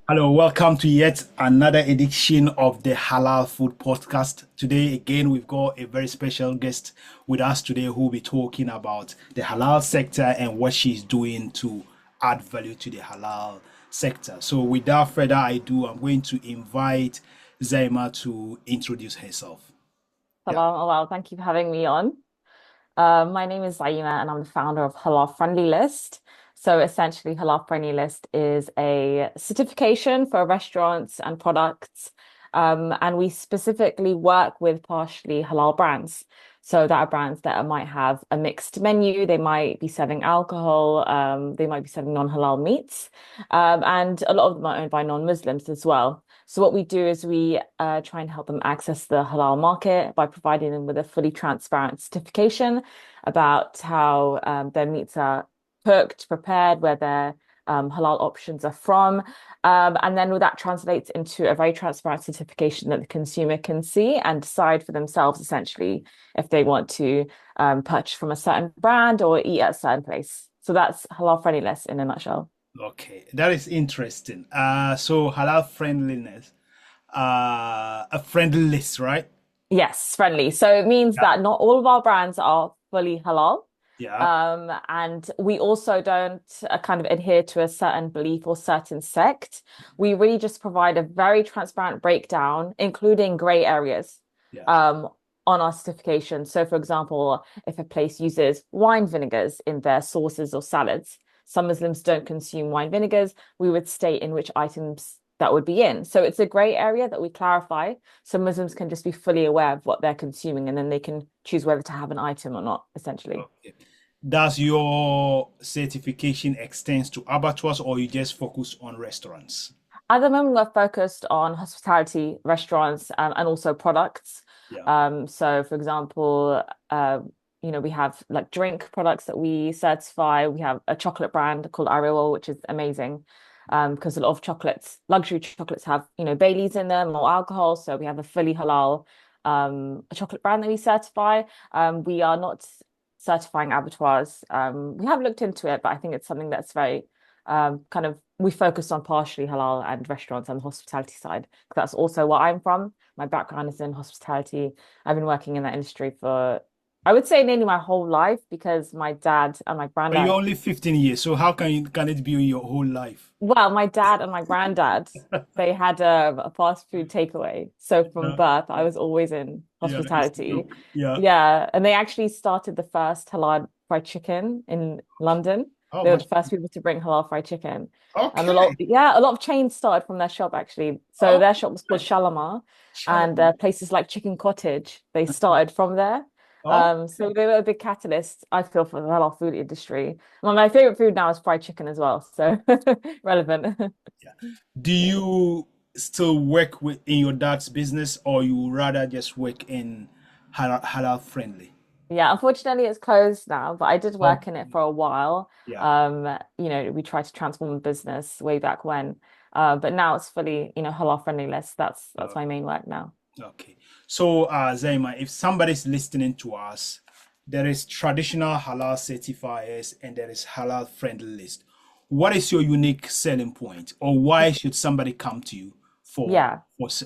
Hello, welcome to yet another edition of the Halal Food Podcast. Today, again, we've got a very special guest with us today who will be talking about the halal sector and what she's doing to add value to the halal sector. So, without further ado, I'm going to invite Zaiymah to introduce herself. Yeah. Hello, well, thank you for having me on. My name is Zaiymah and I'm the founder of Halal Friendly List. So essentially, Halal Friendly List is a certification for restaurants and products. And we specifically work with partially halal brands. So that are brands that might have a mixed menu. They might be serving alcohol. They might be serving non-halal meats. And a lot of them are owned by non-Muslims as well. So what we do is we try and help them access the halal market by providing them with a fully transparent certification about how their meats are cooked, prepared, where their halal options are from. And then that translates into a very transparent certification that the consumer can see and decide for themselves, essentially, if they want to purchase from a certain brand or eat at a certain place. So that's halal friendliness in a nutshell. Okay, that is interesting. So halal friendliness, a friendly list, right? Yes, friendly. So it means Yeah. that not all of our brands are fully halal. Yeah. And we also don't kind of adhere to a certain belief or certain sect. We really just provide a very transparent breakdown, including gray areas, Yeah. um, on our certification. So, for example, if a place uses wine vinegars in their sauces or salads, some Muslims don't consume wine vinegars, we would state in which items that would be in. So it's a gray area that we clarify so Muslims can just be fully aware of what they're consuming and then they can choose whether to have an item or not, essentially. Okay. Does your certification extends to abattoirs or you just focus on restaurants? At the moment, we're focused on hospitality, restaurants, and also products. Yeah. So, for example, we have like drink products that we certify. We have a chocolate brand called Ariel, which is amazing, because a lot of chocolates, luxury chocolates, have Baileys in them or alcohol. So we have a fully halal a chocolate brand that we certify. We are not certifying abattoirs. We have looked into it, but I think it's something that's very kind of we focus on partially halal and restaurants and the hospitality side because that's also where I'm from. My background is in hospitality. I've been working in that industry for, I would say, nearly my whole life because my dad and my But you're granddad, only 15 years, so how can it be your whole life? well, my dad and my granddad, they had a fast food takeaway. So from Yeah, birth, I was always in yeah, it's a hospitality. joke. Yeah. Yeah, and they actually started the first halal fried chicken in London. Oh, They were much. the first people to bring halal fried chicken. And Okay. a lot of chains started from their shop actually. So Oh, their shop was called Shalimar, and Shalom. places like Chicken Cottage, they started from there. Oh, So they were a big catalyst, I feel, for the halal food industry. Well, my favorite food now is fried chicken as well, so relevant. yeah. Do you still work with in your dad's business or you rather just work in halal friendly? Yeah, unfortunately, it's closed now, but I did Oh, work in it for a while. yeah. We tried to transform the business way back when, but now it's fully, halal friendly list. That's my main work now. Okay. So, Zaima, if somebody's listening to us, there is traditional halal certifiers and there is halal friendly list. What is your unique selling point, or why should somebody come to you for Yeah.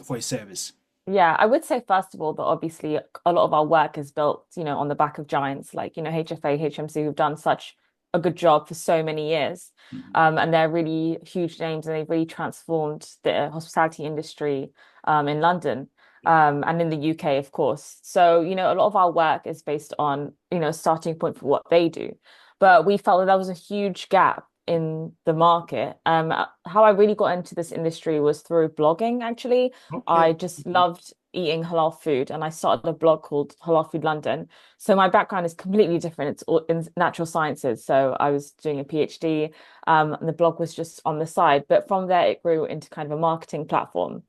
for a service? Yeah, I would say first of all that obviously a lot of our work is built, on the back of giants like, HFA, HMC, who've done such a good job for so many years. Mhm. And they're really huge names and they've really transformed the hospitality industry in London Yeah. and in the UK, of course. So, a lot of our work is based on, a starting point for what they do. But we felt that there was a huge gap in the market. How I really got into this industry was through blogging, actually. Okay. I just loved eating halal food and I started a blog called Halal Food London. So my background is completely different. It's all in natural sciences. So I was doing a PhD, and the blog was just on the side. But from there, it grew into kind of a marketing platform.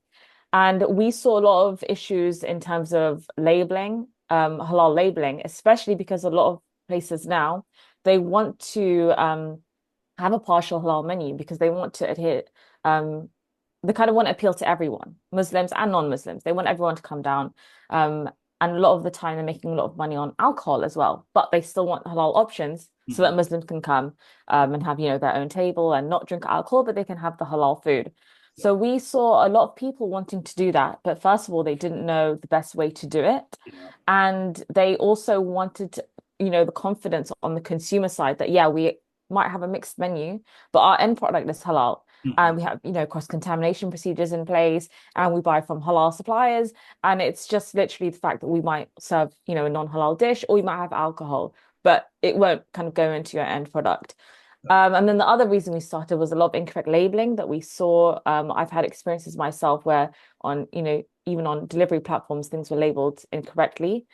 And we saw a lot of issues in terms of labeling, halal labeling, especially because a lot of places now, they want to have a partial halal menu because they want to adhere, um, they kind of want to appeal to everyone, Muslims and non-Muslims. They want everyone to come down. Um, and a lot of the time they're making a lot of money on alcohol as well, but they still want halal options so Mhm. that Muslims can come and have, their own table and not drink alcohol, but they can have the halal food. Yeah. So we saw a lot of people wanting to do that, but first of all, they didn't know the best way to do it. Yeah. And they also wanted, the confidence on the consumer side that, yeah, we might have a mixed menu, but our end product is halal. Mhm. And we have, cross-contamination procedures in place, and we buy from halal suppliers. And it's just literally the fact that we might serve, a non-halal dish, or we might have alcohol, but it won't kind of go into your end product. And then the other reason we started was a lot of incorrect labeling that we saw. I've had experiences myself where on, even on delivery platforms, things were labeled incorrectly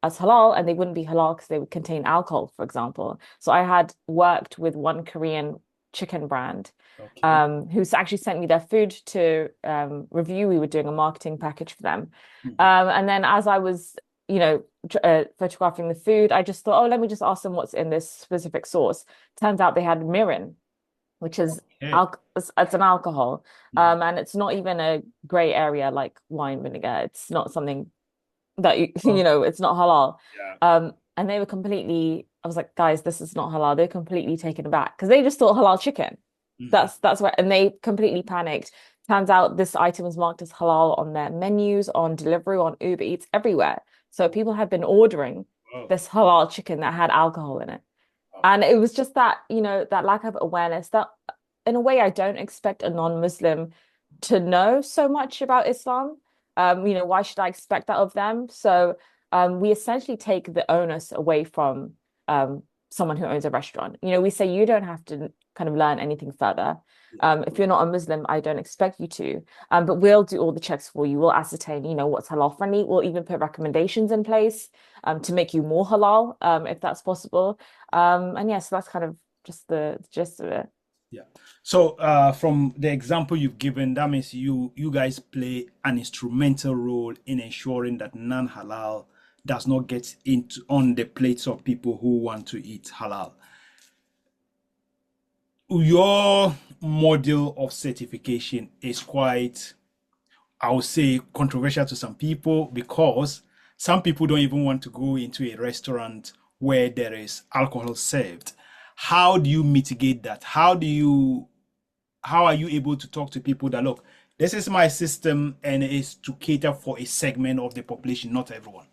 as halal, and they wouldn't be halal because they would contain alcohol, for example. So I had worked with one Korean chicken brand Okay. who's actually sent me their food to review. We were doing a marketing package for them. Mhm. And then as I was photographing the food, I just thought, oh, let me just ask them what's in this specific sauce. Turns out they had mirin, which is Okay. it's an alcohol, Mhm. and it's not even a gray area like wine vinegar. It's not something that Oh, it's not halal. yeah. And they were completely. I was like, guys, this is not halal. They're completely taken aback because they just thought halal chicken. Mhm. That's where, and they completely panicked. Turns out this item was marked as halal on their menus, on delivery, on Uber Eats, everywhere. So people had been ordering Oh, this halal chicken that had alcohol in it. wow. And it was just that, that lack of awareness that in a way I don't expect a non-Muslim to know so much about Islam. Why should I expect that of them? So we essentially take the onus away from someone who owns a restaurant. We say you don't have to kind of learn anything further. Yeah. If you're not a Muslim, I don't expect you to. But we'll do all the checks for you. We'll ascertain, what's halal friendly. We'll even put recommendations in place to make you more halal, if that's possible. And yeah, so that's kind of just the gist of it. Yeah. So, from the example you've given, that means you guys play an instrumental role in ensuring that non-halal does not get into on the plates of people who want to eat halal. Your model of certification is quite, I would say, controversial to some people because some people don't even want to go into a restaurant where there is alcohol served. How do you mitigate that? How are you able to talk to people that look, this is my system and it is to cater for a segment of the population, not everyone?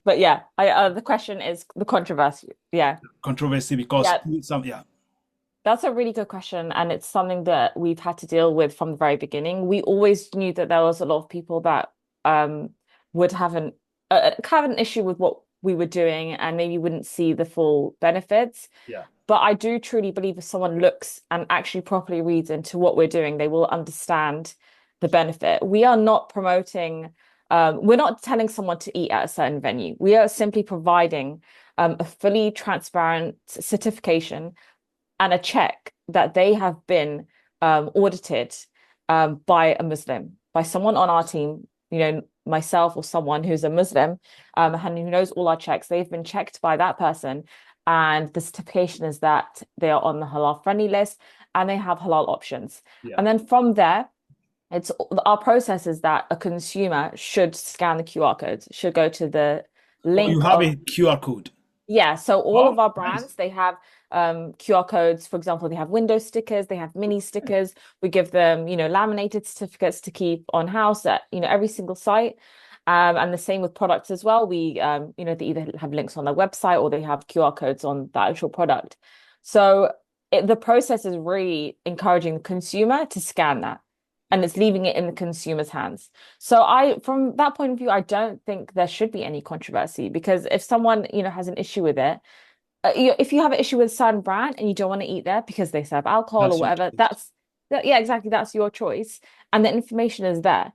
But yeah, I the question is the controversy. Yeah. Controversy because Yeah, some, yeah, that's a really good question, and it's something that we've had to deal with from the very beginning. We always knew that there was a lot of people that um would have an issue with what we were doing and maybe wouldn't see the full benefits. yeah, But I do truly believe if someone looks and actually properly reads into what we're doing, they will understand the benefit. We are not promoting, we're not telling someone to eat at a certain venue. We are simply providing a fully transparent certification and a check that they have been audited by a Muslim, by someone on our team, myself or someone who's a Muslim and who knows all our checks. They've been checked by that person. And the certification is that they are on the halal friendly list and they have halal options. yeah. And then from there, it's our process is that a consumer should scan the QR codes, should go to the Oh, you link have of a QR code. yeah, so all Oh, of our nice. brands, they have QR codes. For example, they have window stickers, they have mini stickers. We give them, laminated certificates to keep on house at, every single site. And the same with products as well. We, they either have links on their website or they have QR codes on the actual product. So the process is really encouraging the consumer to scan that. And it's leaving it in the consumer's hands. So from that point of view, I don't think there should be any controversy because if someone, has an issue with it, if you have an issue with a certain brand and you don't want to eat there because they serve alcohol or That's your whatever, choice. yeah, exactly, that's your choice, and the information is there.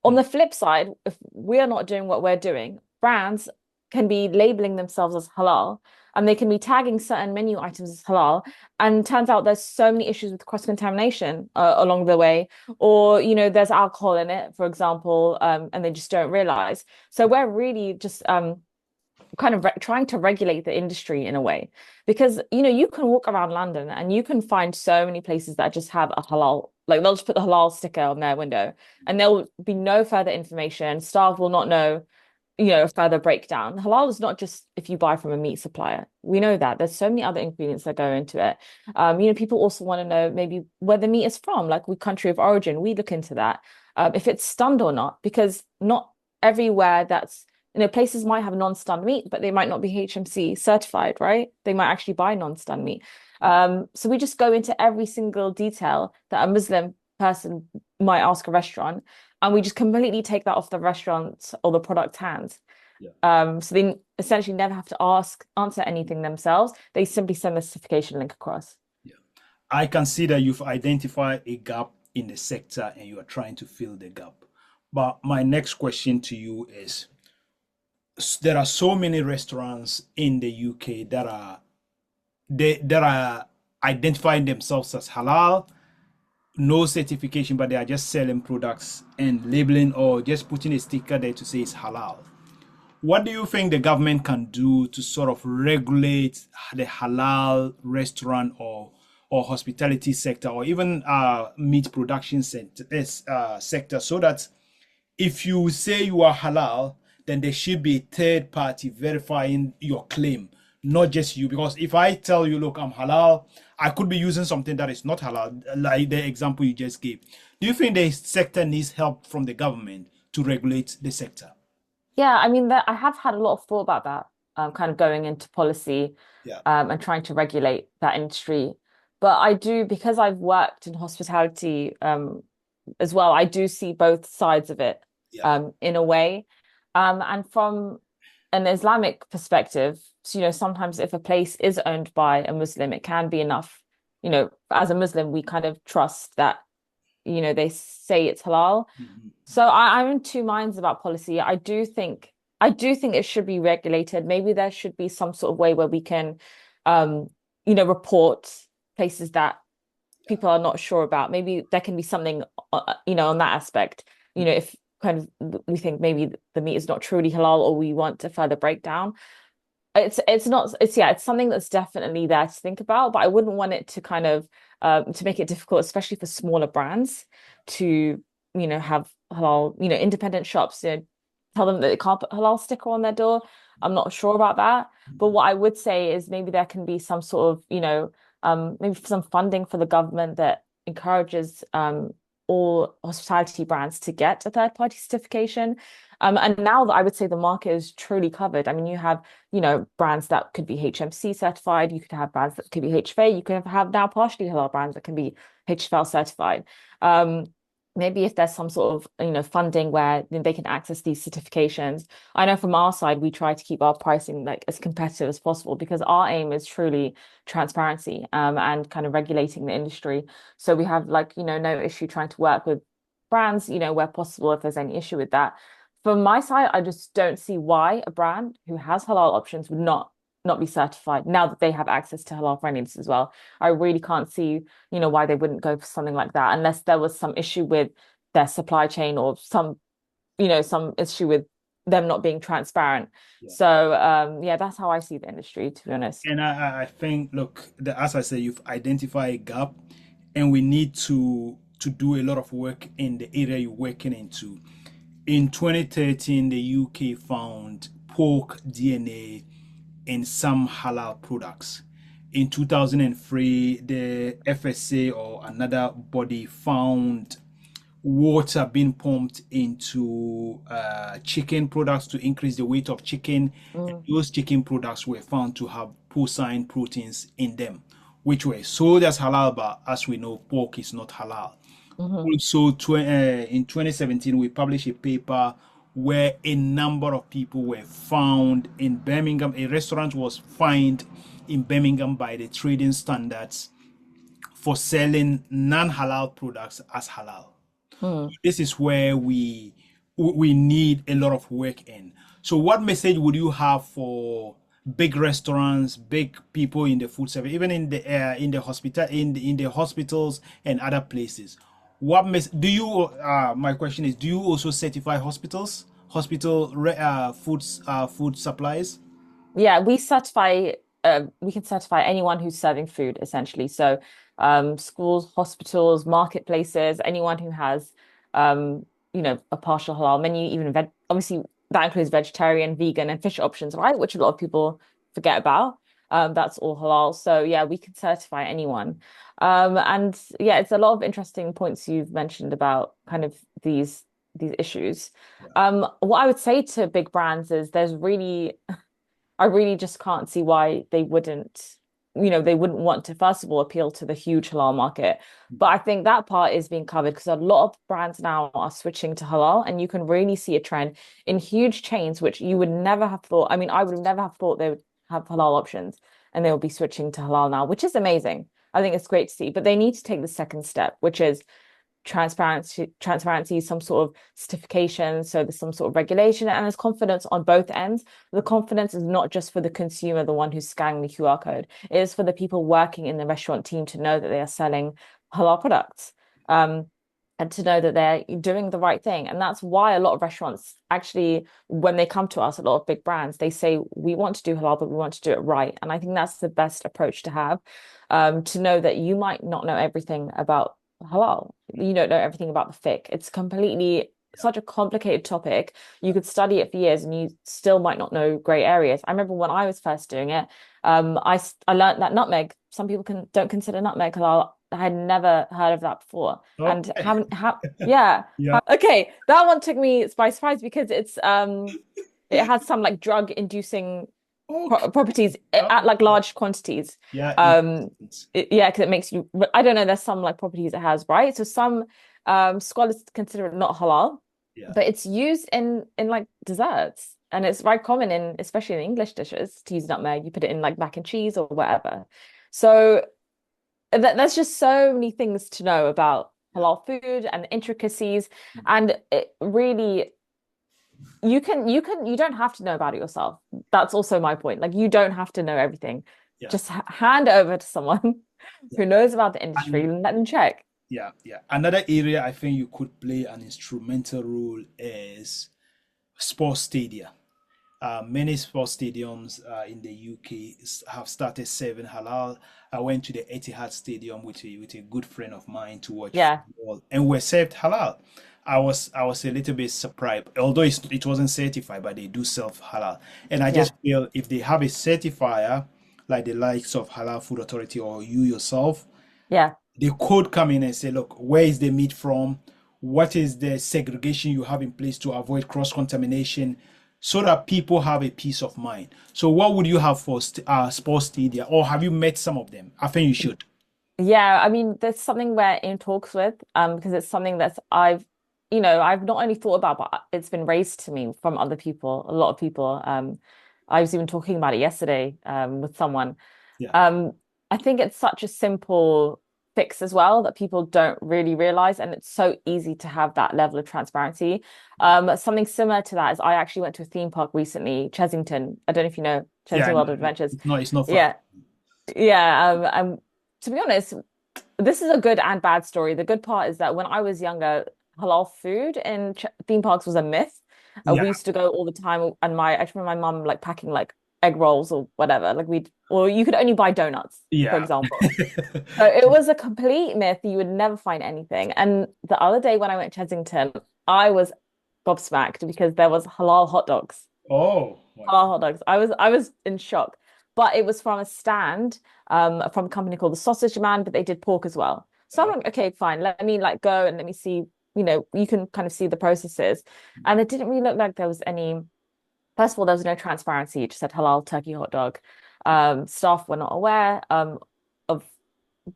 On Mm. the flip side, if we're not doing what we're doing, brands can be labeling themselves as halal and they can be tagging certain menu items as halal. And turns out there's so many issues with cross-contamination along the way, or there's alcohol in it, for example, and they just don't realize. So we're really just kind of trying to regulate the industry in a way because you can walk around London and you can find so many places that just have a halal, like they'll just put the halal sticker on their window and there will be no further information. Staff will not know a further breakdown. Halal is not just if you buy from a meat supplier. We know that there's so many other ingredients that go into it. People also want to know maybe where the meat is from, like with country of origin. We look into that. If it's stunned or not, because not everywhere places might have non-stunned meat, but they might not be HMC certified, right? They might actually buy non-stunned meat. So we just go into every single detail that a Muslim person might ask a restaurant, and we just completely take that off the restaurant or the product's hands. Yeah. So they essentially never have to answer anything themselves. They simply send the certification link across. Yeah. I can see that you've identified a gap in the sector and you are trying to fill the gap. But my next question to you is there are so many restaurants in the UK that are identifying themselves as halal, no certification, but they are just selling products and labeling or just putting a sticker there to say it's halal. What do you think the government can do to sort of regulate the halal restaurant or hospitality sector or even meat production sector so that if you say you are halal, then there should be a third party verifying your claim, not just you. Because if I tell you, look, I'm halal, I could be using something that is not halal, like the example you just gave. Do you think the sector needs help from the government to regulate the sector? Yeah, I mean, I have had a lot of thought about that, kind of going into policy, Yeah, and trying to regulate that industry. But I do, because I've worked in hospitality, as well, I do see both sides of it, yeah, in a way. And from an Islamic perspective, so, sometimes if a place is owned by a Muslim, it can be enough. As a Muslim, we kind of trust that, they say it's halal. mhm, So I'm in two minds about policy. I do think it should be regulated. Maybe there should be some sort of way where we can, um, report places that people are not sure about. Maybe there can be something, on that aspect. If kind of we think maybe the meat is not truly halal, or we want a further breakdown. It's not it's yeah, it's something that's definitely there to think about, but I wouldn't want it to kind of to make it difficult, especially for smaller brands to, have halal, independent shops, tell them that they can't put halal sticker on their door. I'm not sure about that. But what I would say is maybe there can be some sort of, maybe some funding for the government that encourages all hospitality brands to get a third party certification. And now that I would say the market is truly covered. I mean, you have, brands that could be HMC certified. You could have brands that could be HFA. You could have now partially halal brands that can be HFL certified. Um, Maybe if there's some sort of, funding where they can access these certifications. I know from our side, we try to keep our pricing like as competitive as possible because our aim is truly transparency, and kind of regulating the industry. So we have like, no issue trying to work with brands, where possible, if there's any issue with that. From my side, I just don't see why a brand who has halal options would not be certified now that they have access to halal friendliness as well. I really can't see, why they wouldn't go for something like that unless there was some issue with their supply chain or some issue with them not being transparent. yeah. So yeah, that's how I see the industry, to be honest. And I think, look, as I say, you've identified a gap, and we need to do a lot of work in the area you're working into. In 2013, the UK found pork DNA in some halal products. In 2003, the FSA or another body found water being pumped into chicken products to increase the weight of chicken. And Mm, those chicken products were found to have porcine proteins in them, which were sold as halal, but as we know, pork is not halal. mhm. Also, in 2017, we published a paper where a number of people were found in Birmingham. A restaurant was fined in Birmingham by the trading standards for selling non-halal products as halal. Mm. This is where we need a lot of work in. So, what message would you have for big restaurants, big people in the food service, even in the hospital, in the hospitals and other places? What mess do you? My question is: do you also certify hospitals, food supplies? Yeah, we can certify anyone who's serving food essentially. So schools, hospitals, marketplaces, anyone who has a partial halal menu, even obviously that includes vegetarian, vegan, and fish options, right? Which a lot of people forget about. That's all halal. So yeah, we can certify anyone. And yeah, it's a lot of interesting points you've mentioned about kind of these issues. Yeah. What I would say to big brands is I really just can't see why they wouldn't want to, first of all, appeal to the huge halal market. But I think that part is being covered because a lot of brands now are switching to halal, and you can really see a trend in huge chains, which you would never have thought. I mean, I would have never have thought they would have halal options and they will be switching to halal now, which is amazing. I think it's great to see, but they need to take the second step, which is transparency, some sort of certification, so there's some sort of regulation, and there's confidence on both ends. The confidence is not just for the consumer, the one who's scanning the QR code. It is for the people working in the restaurant team to know that they are selling halal products, and to know that they're doing the right thing. And that's why a lot of restaurants actually, when they come to us, a lot of big brands, they say, we want to do halal, but we want to do it right. And I think that's the best approach to have, to know that you might not know everything about halal. You don't know everything about the fiqh. It's completely such a complicated topic. You could study it for years and you still might not know gray areas. I remember when I was first doing it, I learned that nutmeg, some people don't consider nutmeg halal. I had never heard of that before. And Okay. haven't yeah. Yeah. Okay, that one took me by surprise because it has some like drug inducing Okay. properties at like large quantities. Yeah. Yeah, because it makes you, I don't know, there's some like properties it has, right? So some scholars consider it not halal, Yeah. but it's used in like desserts, and it's very common in, especially in English dishes, to use nutmeg. You put it in like mac and cheese or whatever. So there's just so many things to know about Yeah. halal food and the intricacies, and it really, you don't have to know about it yourself. That's also my point. Like, you don't have to know everything. Yeah. Just hand it over to someone Yeah. who knows about the industry And and let them check. yeah, yeah. Another area I think you could play an instrumental role is sports stadia. Many sports stadiums in the UK have started serving halal. I went to the Etihad Stadium with a good friend of mine to watch Yeah. football, and we served halal. I was a little bit surprised, although it wasn't certified, but they do serve halal. And I Yeah. just feel if they have a certifier like the likes of Halal Food Authority or you yourself, Yeah. they could come in and say, look, where is the meat from? What is the segregation you have in place to avoid cross contamination so that people have a peace of mind? So, what would you have for sports stadia, or have you met some of them? I think you should. Yeah, I mean, there's something we're in talks with, because it's something that's I've not only thought about, but it's been raised to me from other people, a lot of people. I was even talking about it yesterday, with someone. Yeah. Um, I think it's such a simple fix as well that people don't really realize, and it's so easy to have that level of transparency. Something similar to that is I actually went to a theme park recently, Chesington. I don't know if you know Yeah, Chesington World of Adventures. it's not far. Yeah, yeah. To be honest, this is a good and bad story. The good part is that when I was younger, halal food in ch theme parks was a myth. We Yeah, used to go all the time, and I just remember my mum like packing like egg rolls or whatever. Or you could only buy donuts, for yeah. example. So it was a complete myth. You would never find anything. And the other day when I went to Chesington, I was gobsmacked because there was halal hot dogs. Oh my God. Halal hot dogs. I was in shock. But it was from a stand, from a company called the Sausage Man, but they did pork as well. So I'm like, okay, fine. Let me like go and let me see, you can kind of see the processes. And it didn't really look like there was any, first of all, there was no transparency. It just said halal turkey hot dog. Staff were not aware of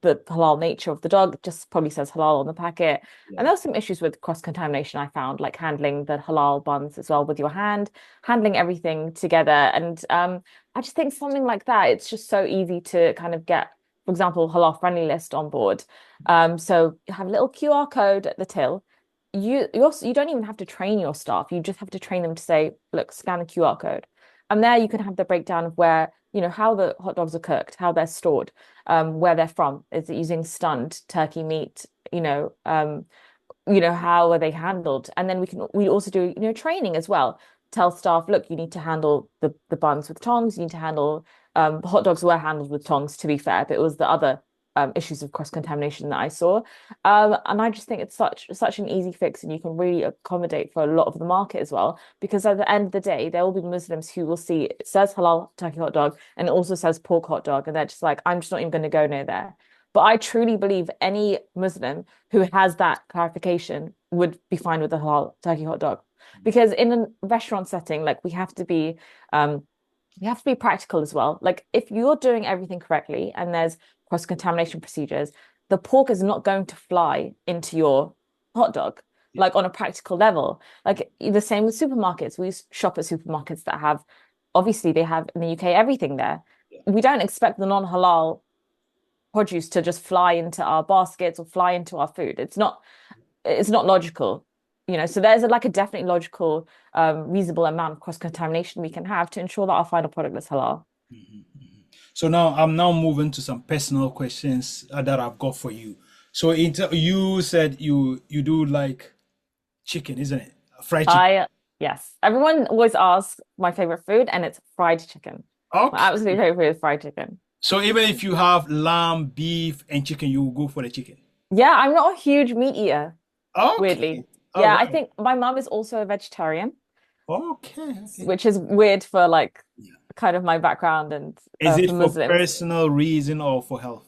the halal nature of the dog. It just probably says halal on the packet. Yeah, And there were some issues with cross-contamination I found, like handling the halal buns as well with your hand, handling everything together. And I just think something like that, it's just so easy to kind of get, for example, Halal Friendly List on board. So you have a little QR code at the till. You don't even have to train your staff. You just have to train them to say, look, scan the QR code. And there you can have the breakdown of where, how the hot dogs are cooked, how they're stored, where they're from. Is it using stunned turkey meat? How are they handled? And then we also do, training as well. Tell staff, look, you need to handle the buns with tongs, you need to handle hot dogs were handled with tongs, to be fair, but it was the other issues of cross-contamination that I saw. And I just think it's such an easy fix, and you can really accommodate for a lot of the market as well. Because at the end of the day, there will be Muslims who will see it says halal turkey hot dog and it also says pork hot dog, and they're just like, I'm just not even going to go near there. But I truly believe any Muslim who has that clarification would be fine with the halal turkey hot dog. Because in a restaurant setting, like um, we have to be practical as well. Like if you're doing everything correctly and there's cross-contamination procedures, the pork is not going to fly into your hot dog, Yeah. like on a practical level. Like the same with supermarkets. We shop at supermarkets that have, obviously they have in the UK everything there. Yeah. We don't expect the non-halal produce to just fly into our baskets or fly into our food. It's not logical. So there's like a definitely logical, reasonable amount of cross-contamination we can have to ensure that our final product is halal. Mhm, mhm. So now I'm now moving to some personal questions that I've got for you. So you said you do like chicken, isn't it? Fried chicken. Yes, everyone always asks my favorite food, and it's fried chicken. My absolute Okay. favorite food is fried chicken. So even if you have lamb, beef, and chicken, you will go for the chicken. Yeah, I'm not a huge meat eater, Okay. weirdly. All Yeah, I right. think my mum is also a vegetarian, Okay. Okay. which is weird for like Yeah. kind of my background and Is it for for Muslims. personal reason or for health?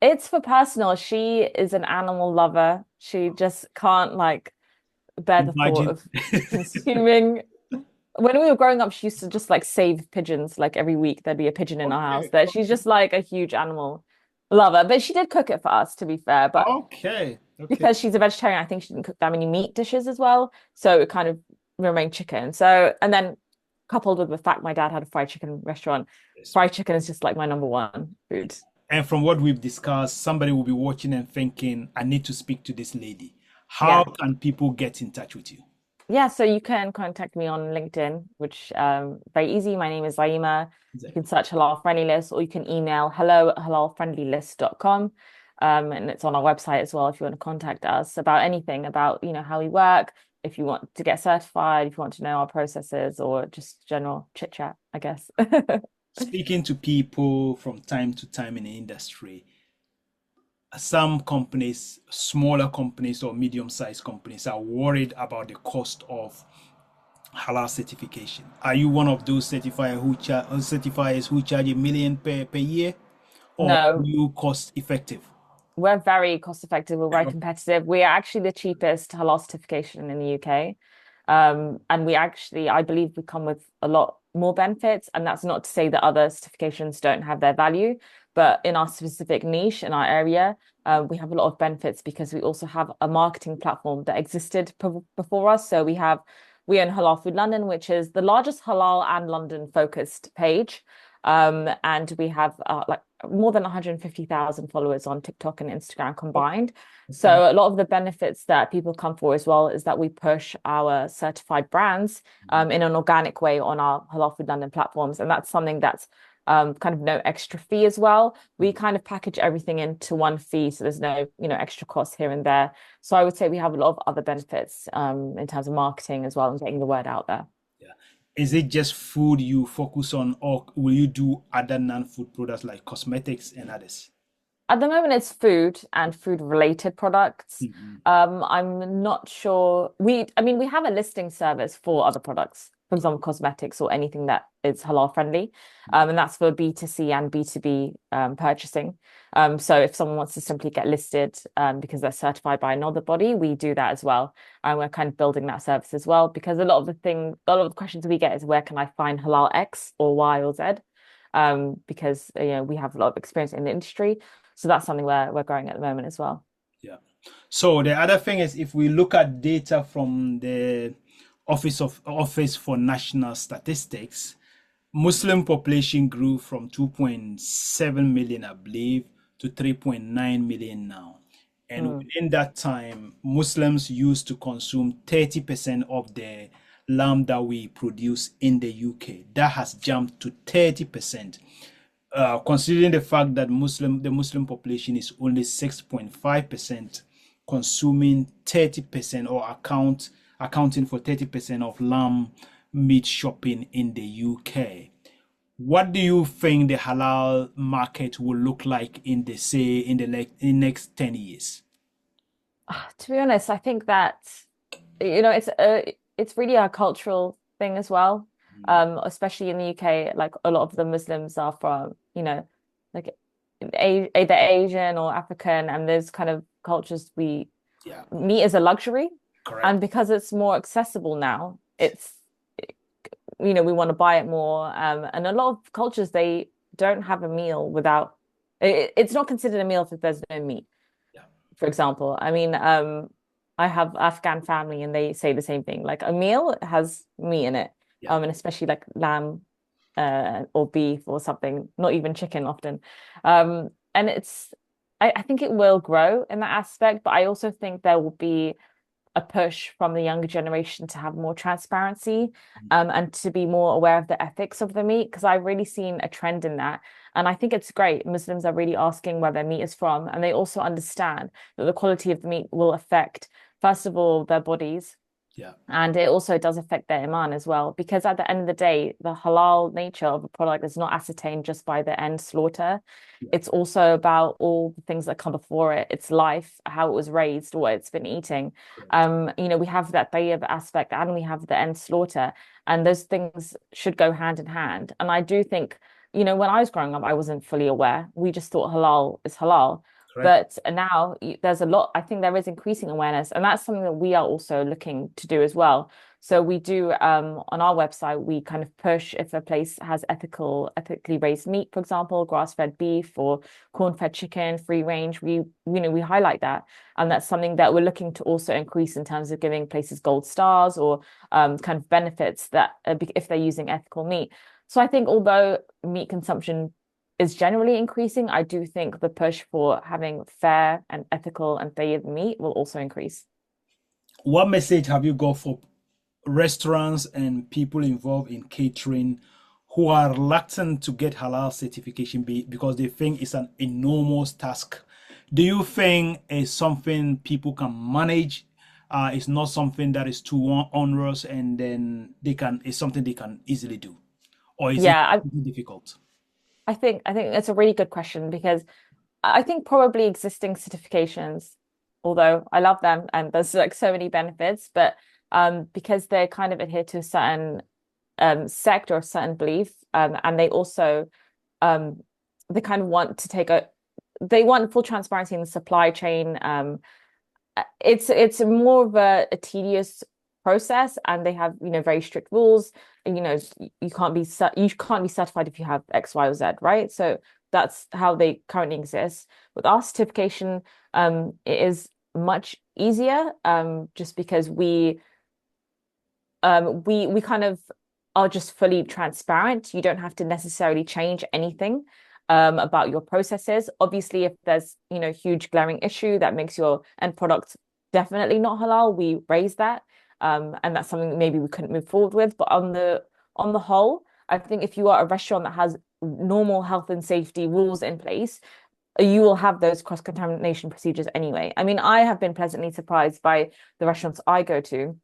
It's for personal. She is an animal lover. She just can't like bear the thought Imagine. of consuming. When we were growing up, she used to just like save pigeons. Like every week, there'd be a pigeon in our house. Okay. That she's Okay. just like a huge animal lover. But she did cook it for us, to be fair. But Okay. Okay. because she's a vegetarian, I think she didn't cook that many meat dishes as well. So it kind of remained chicken. So, and then coupled with the fact my dad had a fried chicken restaurant, Yes. fried chicken is just like my number one food. And from what we've discussed, somebody will be watching and thinking, I need to speak to this lady. How Yeah. can people get in touch with you? Yeah, so you can contact me on LinkedIn, which very easy. My name is Zaiymah. You can Exactly. search Halal Friendly List, or you can email hello@halalfriendlylist.com. And it's on our website as well if you want to contact us about anything about, how we work, if you want to get certified, if you want to know our processes, or just general chit chat, I guess. Speaking to people from time to time in the industry, some companies, smaller companies or medium-sized companies, are worried about the cost of halal certification. Are you one of those certifiers who charge 1 million per year, or are No, you cost effective? we're very cost effective. We're very Yeah. competitive. We are actually the cheapest halal certification in the UK. And I believe we come with a lot more benefits. And that's not to say that other certifications don't have their value, but in our specific niche, in our area, we have a lot of benefits because we also have a marketing platform that existed before us. So we own Halal Food London, which is the largest halal and London focused page. And we have like more than 150,000 followers on TikTok and Instagram combined. Okay. So a lot of the benefits that people come for as well is that we push our certified brands in an organic way on our Halal Food London platforms. And that's something that's kind of no extra fee as well. We kind of package everything into one fee, so there's no, extra costs here and there. So I would say we have a lot of other benefits in terms of marketing as well and getting the word out there. Yeah. Is it just food you focus on, or will you do other non-food products like cosmetics and others? At the moment, it's food and food related products. Mhm. I'm not sure. I mean, we have a listing service for other products, for example, cosmetics or anything that is halal friendly. And that's for B2C and B2B purchasing. So if someone wants to simply get listed because they're certified by another body, we do that as well. And we're kind of building that service as well because a lot of the questions we get is where can I find halal X or Y or Z? Because we have a lot of experience in the industry. So that's something we're growing at the moment as well. Yeah. So the other thing is, if we look at data from the Office for National Statistics, Muslim population grew from 2.7 million, I believe, to 3.9 million now. And Mm. within that time, Muslims used to consume 30% of the lamb that we produce in the UK. That has jumped to 30%. Considering the fact that the Muslim population is only 6.5% consuming 30% or accounting for 30% of lamb meat shopping in the UK. What do you think the halal market will look like in the say in next 10 years? To be honest, I think that it's really a cultural thing as well. Especially in the UK, like a lot of the Muslims are from, like either Asian or African, and there's kind of cultures we Yeah, meat is a luxury, and correct. because it's more accessible now, we want to buy it more. And a lot of cultures they don't have a meal without it's not considered a meal if there's no meat, Yeah, for example. I mean, I have Afghan family and they say the same thing. Like a meal has meat in it, yeah, and especially like lamb, or beef or something, not even chicken often. And I think it will grow in that aspect, but I also think there will be a push from the younger generation to have more transparency, and to be more aware of the ethics of the meat, because I've really seen a trend in that. And I think it's great. Muslims are really asking where their meat is from, and they also understand that the quality of the meat will affect, first of all, their bodies, yeah, and it also does affect their iman as well, because at the end of the day, the halal nature of a product is not ascertained just by the end slaughter. yeah. It's also about all the things that come before it, its life, how it was raised, what it's been eating. Correct. We have that tayyib aspect and we have the end slaughter, and those things should go hand in hand. And I do think, when I was growing up, I wasn't fully aware. We just thought halal is halal. Correct. But now there's a lot, I think there is increasing awareness, and that's something that we are also looking to do as well. Yeah, So we do, on our website, we kind of push if a place has ethically raised meat, for example, grass-fed beef or corn-fed chicken, free range. We highlight that, and that's something that we're looking to also increase in terms of giving places gold stars or kind of benefits that if they're using ethical meat. So I think although meat consumption is generally increasing, I do think the push for having fair and ethical and tayyib meat will also increase. what message have you got for restaurants and people involved in catering who are reluctant to get halal certification because they think it's an enormous task? Do you think it's something people can manage? It's not something that is too onerous, and then it's something they can easily do, or is it Yeah, difficult? I think it's a really good question, because I think probably existing certifications, although I love them and there's like so many benefits, but because they kind of adhere to a certain sect or a certain belief, and they also um they kind of want to they want full transparency in the supply chain. It's more of a tedious process, and they have very strict rules. You can't be certified if you have X, Y, or Z, right? So that's how they currently exist. With our certification, it is much easier, just because we kind of are just fully transparent. You don't have to necessarily change anything about your processes. Obviously, if there's, huge glaring issue that makes your end product definitely not halal, we raise that. And that's something that maybe we couldn't move forward with. But on the whole, I think if you are a restaurant that has normal health and safety rules in place, you will have those cross-contamination procedures anyway. I mean, I have been pleasantly surprised by the restaurants I go to,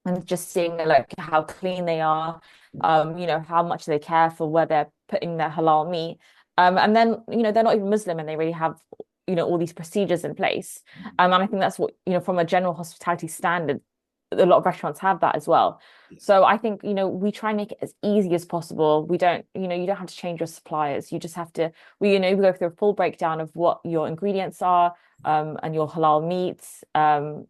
and just seeing like how clean they are, how much they care for where they're putting their halal meat. And then, they're not even Muslim and they really have, all these procedures in place. And I think that's what, from a general hospitality standard, a lot of restaurants have that as well. Yeah. So I think, we try and make it as easy as possible. We don't, you don't have to change your suppliers. You just have to, we go through a full breakdown of what your ingredients are, and your halal meats. And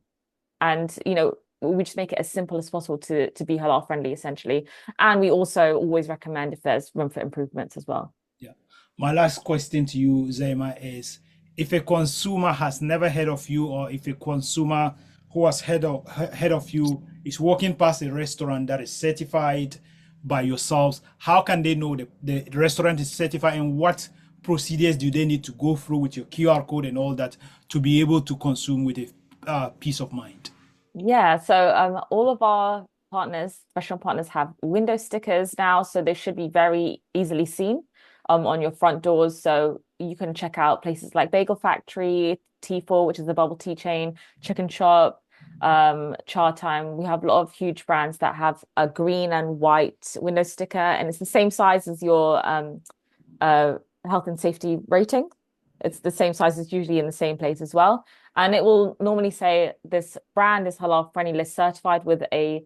we just make it as simple as possible to be halal friendly, essentially. And we also always recommend if there's room for improvements as well. Yeah. My last question to you, Zaiymah, is if a consumer has never heard of you, or if a consumer who has heard of you is walking past a restaurant that is certified by yourselves, how can they know the restaurant is certified, and what procedures do they need to go through with your QR code and all that to be able to consume with a peace of mind? Yeah, so all of our restaurant partners have window stickers now, so they should be very easily seen on your front doors. So you can check out places like Bagel Factory, T4, which is a bubble tea chain, Chicken Shop. Char Time. We have a lot of huge brands that have a green and white window sticker, and it's the same size as your uh, health and safety rating. It's the same size, it's usually in the same place as well. And it will normally say this brand is halal friendly list certified with a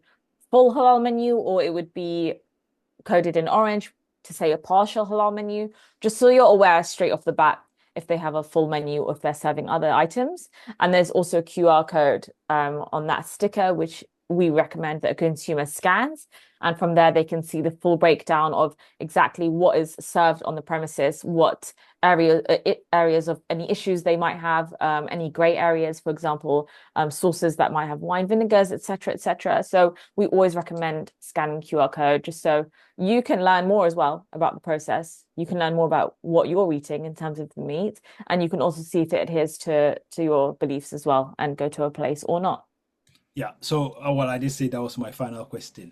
full halal menu, or it would be coded in orange to say a partial halal menu, just so you're aware straight off the bat if they have a full menu or if they're serving other items. And there's also a QR code on that sticker, which we recommend that a consumer scans. And from there, they can see the full breakdown of exactly what is served on the premises, what areas of any issues they might have, any gray areas, for example, sauces that might have wine vinegars, etc., etc. So we always recommend scanning QR code just so you can learn more as well about the process. You can learn more about what you're eating in terms of the meat, and you can also see if it adheres to your beliefs as well and go to a place or not. Yeah. So, well, I did say that was my final question.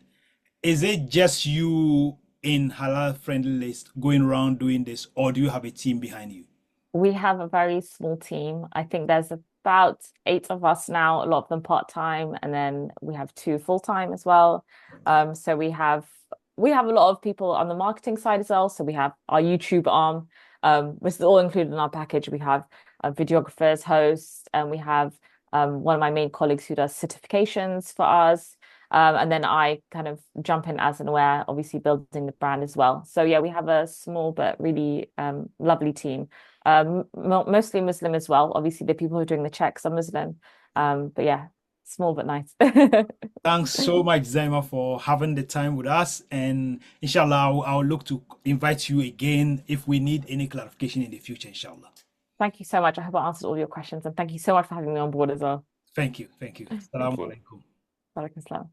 Is it just you in Halal Friendly List going around doing this, or do you have a team behind you? We have a very small team. I think there's about 8 of us now, a lot of them part-time, and then we have 2 full-time as well. So we have a lot of people on the marketing side as well. So we have our YouTube arm, which is all included in our package. We have videographers, hosts, and we have one of my main colleagues who does certifications for us. And then I kind of jump in as and where, obviously building the brand as well. So yeah, we have a small but really lovely team. Mostly Muslim as well. Obviously, the people who are doing the checks are Muslim. But yeah, small but nice. Thanks so much, Zaiymah, for having the time with us. And inshallah, I'll look to invite you again if we need any clarification in the future, inshallah. Thank you so much. I hope I answered all your questions, and thank you so much for having me on board as well. Thank you. Thank you. Thank Assalamu you. alaikum. Walaikum salam.